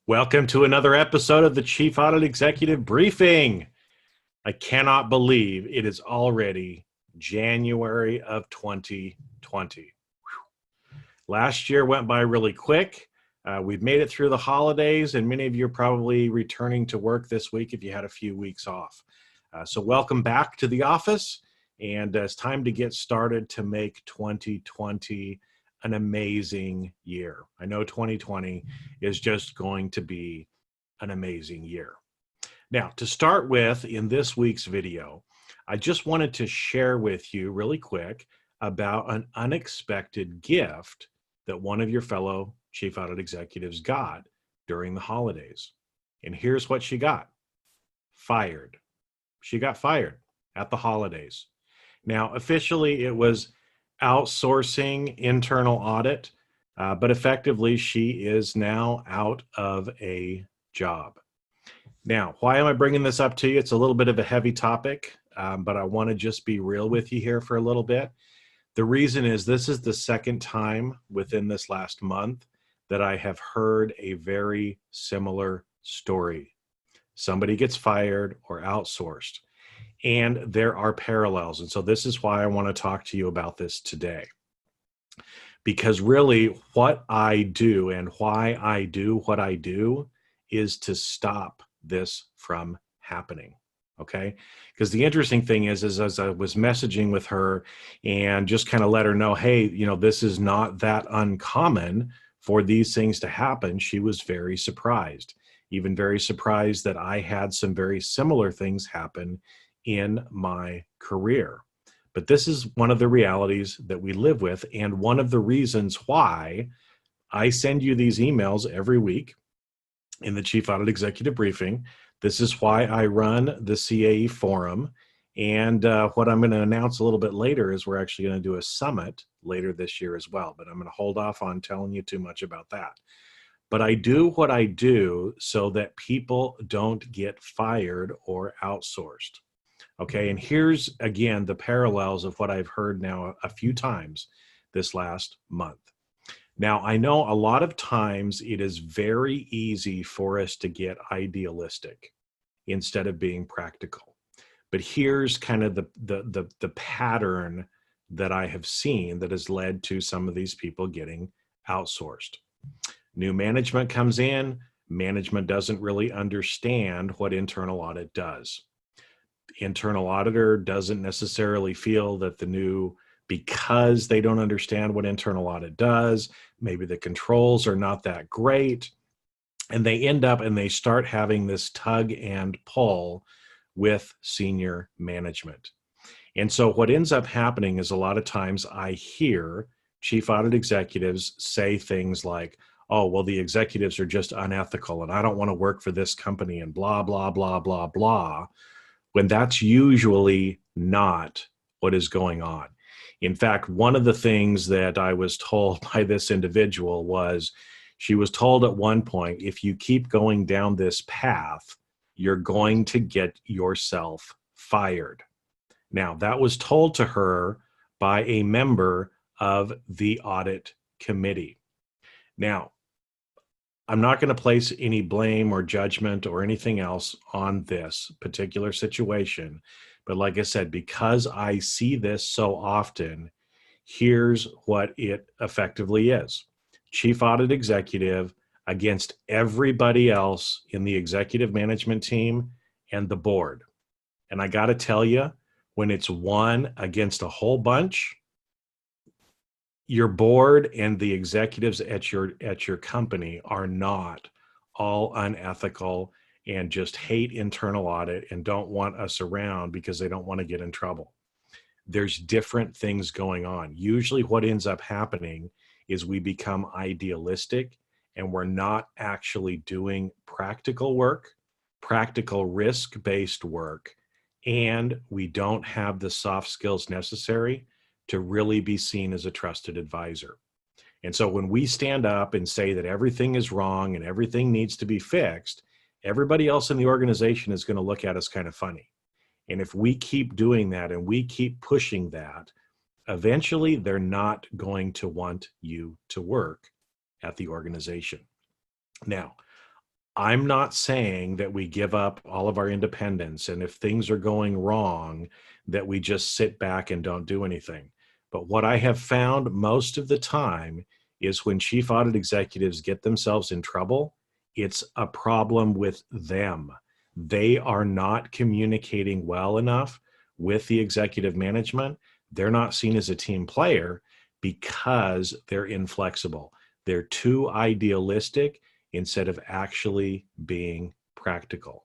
Welcome to another episode of the Chief Audit Executive Briefing. I cannot believe it is already January of 2020. Last year went by really quick. We've made it through the holidays, and many of you are probably returning to work this week if you had a few weeks off. So welcome back to the office, and it's time to get started to make 2020 an amazing year. I know 2020 is just going to be an amazing year. Now, to start with, in this week's video, I just wanted to share with you really quick about an unexpected gift that one of your fellow Chief Audit Executives got during the holidays. And here's what she got: fired. She got fired at the holidays. Now, officially, it was outsourcing internal audit, but effectively, she is now out of a job. Now, why am I bringing this up to you? It's a little bit of a heavy topic, but I want to just be real with you here for a little bit. The reason is this is the second time within this last month that I have heard a very similar story. Somebody gets fired or outsourced, and there are parallels. And so this is why I want to talk to you about this today. Because really what I do and why I do what I do is to stop this from happening. Okay. Because the interesting thing is as I was messaging with her and just kind of let her know, hey, this is not that uncommon for these things to happen. She was very surprised, even very surprised that I had some very similar things happen in my career. But this is one of the realities that we live with, and one of the reasons why I send you these emails every week in the Chief Audit Executive Briefing. This is why I run the CAE forum, and what I'm going to announce a little bit later is we're actually going to do a summit later this year as well, but I'm going to hold off on telling you too much about that. But I do what I do so that people don't get fired or outsourced. Okay, and here's again the parallels of what I've heard now a few times this last month. Now, I know a lot of times it is very easy for us to get idealistic instead of being practical. But here's kind of the pattern that I have seen that has led to some of these people getting outsourced. New management comes in, management doesn't really understand what internal audit does. Internal auditor doesn't necessarily feel that because they don't understand what internal audit does, maybe the controls are not that great, and they end up and they start having this tug and pull with senior management. And so what ends up happening is a lot of times I hear chief audit executives say things like, oh, well, the executives are just unethical and I don't want to work for this company and blah, blah, blah, blah, blah, when that's usually not what is going on. In fact, one of the things that I was told by this individual was she was told at one point, if you keep going down this path, you're going to get yourself fired. Now, that was told to her by a member of the audit committee. Now, I'm not going to place any blame or judgment or anything else on this particular situation. But like I said, because I see this so often, here's what it effectively is. Chief Audit Executive against everybody else in the executive management team and the board. And I got to tell you, when it's one against a whole bunch, your board and the executives at your company are not all unethical and just hate internal audit and don't want us around because they don't want to get in trouble. There's different things going on. Usually what ends up happening is we become idealistic and we're not actually doing practical work, practical risk-based work, and we don't have the soft skills necessary to really be seen as a trusted advisor. And so when we stand up and say that everything is wrong and everything needs to be fixed, everybody else in the organization is going to look at us kind of funny. And if we keep doing that and we keep pushing that, eventually they're not going to want you to work at the organization. Now, I'm not saying that we give up all of our independence, and if things are going wrong, that we just sit back and don't do anything. But what I have found most of the time is when chief audit executives get themselves in trouble, it's a problem with them. They are not communicating well enough with the executive management. They're not seen as a team player because they're inflexible. They're too idealistic instead of actually being practical.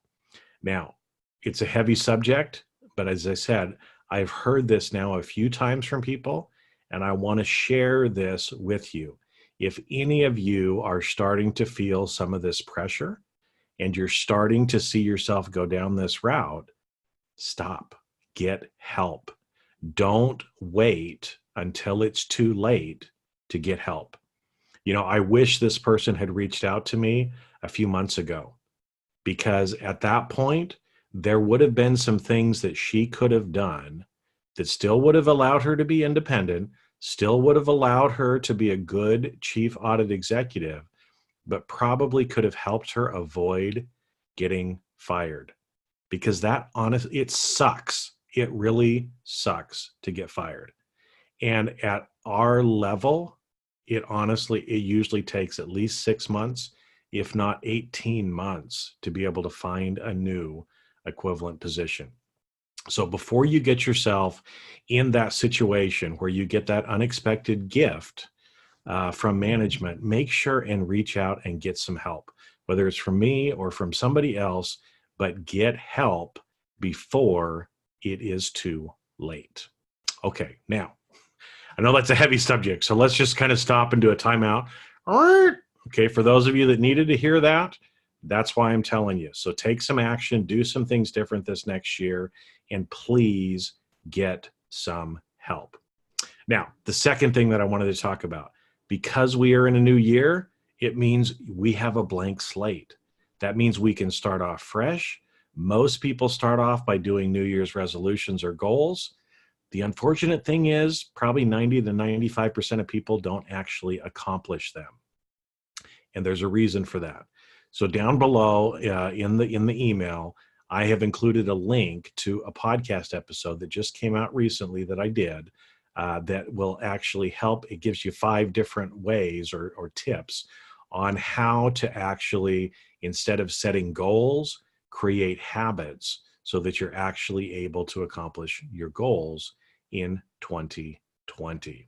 Now, it's a heavy subject, but as I said, I've heard this now a few times from people, and I want to share this with you. If any of you are starting to feel some of this pressure and you're starting to see yourself go down this route, stop, get help. Don't wait until it's too late to get help. I wish this person had reached out to me a few months ago, because at that point, there would have been some things that she could have done that still would have allowed her to be independent, still would have allowed her to be a good chief audit executive, but probably could have helped her avoid getting fired. Because it sucks. It really sucks to get fired. And at our level, it usually takes at least 6 months, if not 18 months, to be able to find a new equivalent position. So before you get yourself in that situation where you get that unexpected gift from management, make sure and reach out and get some help, whether it's from me or from somebody else, but get help before it is too late. Okay, now, I know that's a heavy subject, so let's just kind of stop and do a timeout. Okay, for those of you that needed to hear that, that's why I'm telling you. So take some action, do some things different this next year, and please get some help. Now, the second thing that I wanted to talk about, because we are in a new year, it means we have a blank slate. That means we can start off fresh. Most people start off by doing New Year's resolutions or goals. The unfortunate thing is probably 90 to 95% of people don't actually accomplish them. And there's a reason for that. So down below in the email, I have included a link to a podcast episode that just came out recently that I did that will actually help. It gives you 5 different ways or tips on how to actually, instead of setting goals, create habits so that you're actually able to accomplish your goals in 2020.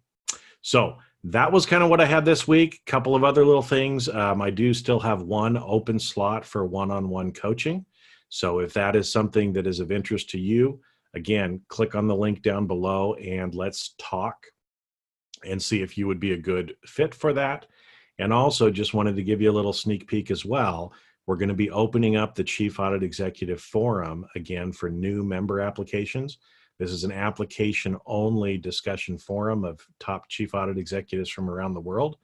So that was kind of what I had this week. A couple of other little things. I do still have one open slot for one-on-one coaching. So if that is something that is of interest to you, again, click on the link down below and let's talk and see if you would be a good fit for that. And also just wanted to give you a little sneak peek as well. We're going to be opening up the Chief Audit Executive Forum again for new member applications. This is an application-only discussion forum of top chief audit executives from around the world.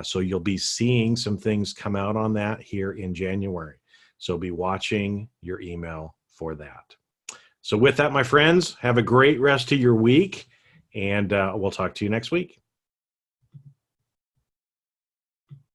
So you'll be seeing some things come out on that here in January. So be watching your email for that. So with that, my friends, have a great rest of your week, and we'll talk to you next week.